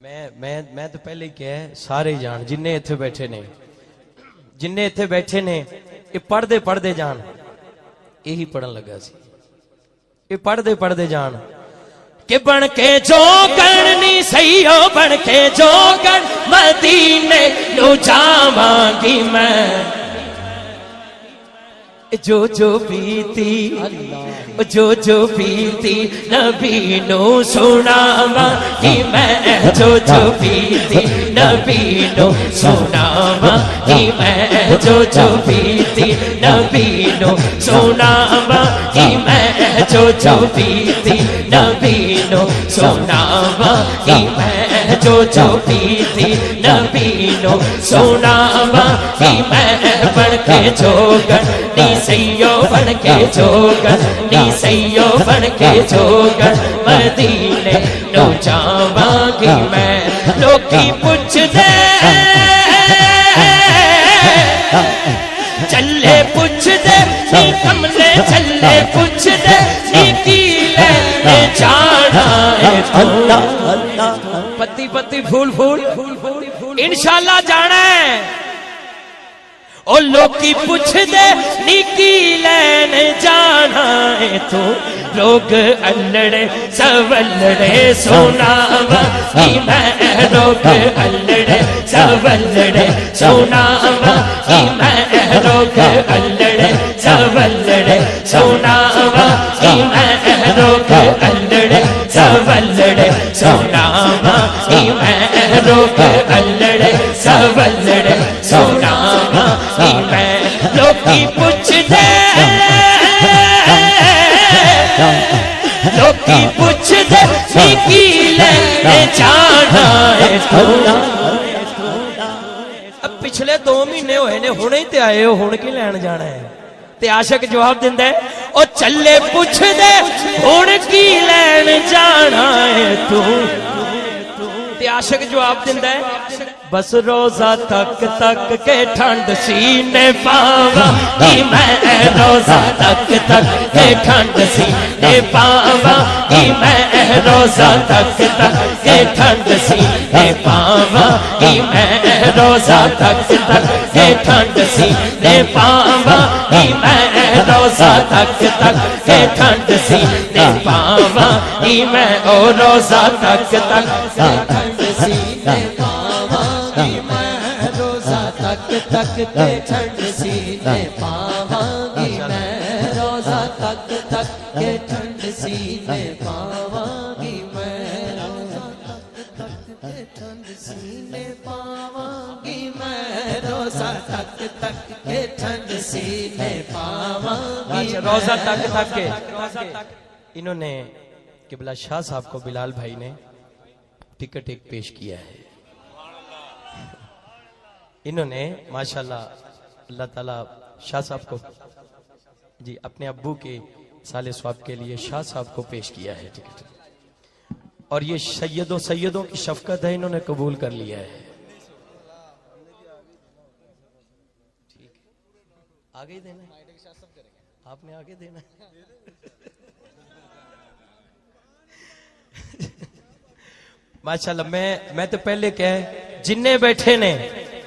मैं तो पहले ही कहा सारे जान जिन्ने इत्थे बैठे ने जिन्ने इत्थे बैठे ने ये पढ़ते पढ़ते जान यही पढ़न लगा सी ये पढ़ते पढ़ते जान कि बन के जो करनी सही हो बन के जो कर मदीने नु जावांगी मैं जो जो बीती नबी नु सुनावांगी मैं जो जो बीती नबी नु सुनावांगी मैं जो जो बीती नबी नु सुनावांगी मैं जो जो बीती नबी नु सुनावांगी मैं जो जो बीती नबी नु सुनावांगी मैं बन के जोगन नी सैयो बन के जोगन नी सैयो बन के जोगन मदीने नु जावांगी मैं लोकी पुछदे चले पुछदे नी कमले चले पुछदे नी कीले जाना है पत्ती पत्ती फूल फूल इंशाल्लाह जाना है ओ लोकी पुछदे निकी लैन जाना है तू लोग अल्लड़े सवल्लड़े सुनावांगी मैं लोग अल्लड़े सवल्लड़े सुनावांगी मैं लोग अल्लड़े सवल्लड़े सुनावांगी मैं लोग अल्लड़े सवल्लड़े सुनावांगी मैं लोग अल्लड़े सवल्लड़े सुनावांगी मैं लोकी पुछदे लोकी पुछदे निकी लैन जाना है तू अब पिछले 2 महीने होए ने हुणे ही ते आए हो हुण की लैन जाना है ते आशिक जवाब दिंदा है ओ चले पुछदे हुण की लैन जाना है तू ते आशिक जवाब दिंदा है बस रोजा तक तक के ठंड सीने पावांगी मैं रोजा तक तक के ठंड सीने पावांगी मैं रोजा तक तक के ठंड सीने पावांगी मैं रोजा तक तक के ठंड सीने पावांगी मैं रोजा तक तक के ठंड सीने पावांगी मैं ओ रोजा तक तक के ठंड सीने पावांगी मैं रोजा तक तक के ठंड सीने पावांगी मैं रोजा तक तक के ठंड सीने पावांगी मैं रोजा तक तक के ठंड सीने पावांगी मैं रोजा तक तक के ठंड सीने पावांगी रोजा तक तक के इन्होंने किबला शाह साहब को बिलाल भाई ने टिकट एक पेश किया है इन्होंने माशाल्लाह अल्लाह ताला शाह साहब को जी अपने अब्बू के साले स्वाब के लिए शाह साहब को पेश किया है टिकट और ये सैयदों की शफकत है इन्होंने कबूल कर लिया है ठीक आगे देना आपने आगे देना माशाल्लाह मैं तो पहले कह जिन्ने बैठे ने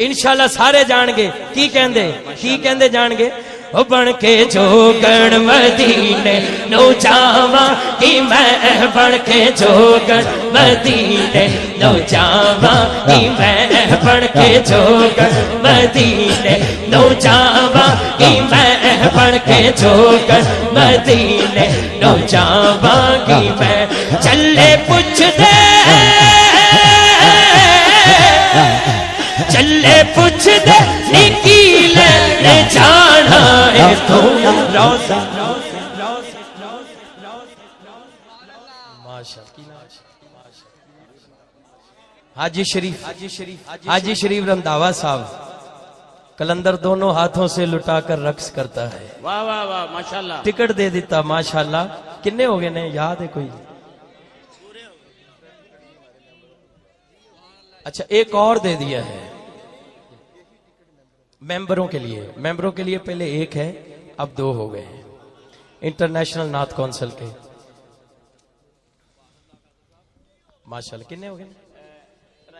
इंशाल्लाह सारे जाणगे की कहंदे जाणगे ओ बन के जोगन मदीने नु जावांगी मैं बन के जोगन मदीने नु जावांगी मैं बन के जोगन मदीने नु जावांगी मैं बन के जोगन मदीने नु जावांगी मैं चले पुछदे चले पुछदे निकी लैन जाना है तू रोजा हाजी शरीफ रंधावा साहब कलंदर दोनों हाथों से लुटाकर रक्स करता है वाह वाह वाह माशाल्लाह टिकट दे देता माशाल्लाह किन्ने हो गए ने याद है कोई अच्छा एक और दे दिया है मेंबरों के लिए पहले एक है अब 2 हो गए हैं इंटरनेशनल नाथ कौंसिल के माशाल्लाह कितने हो गए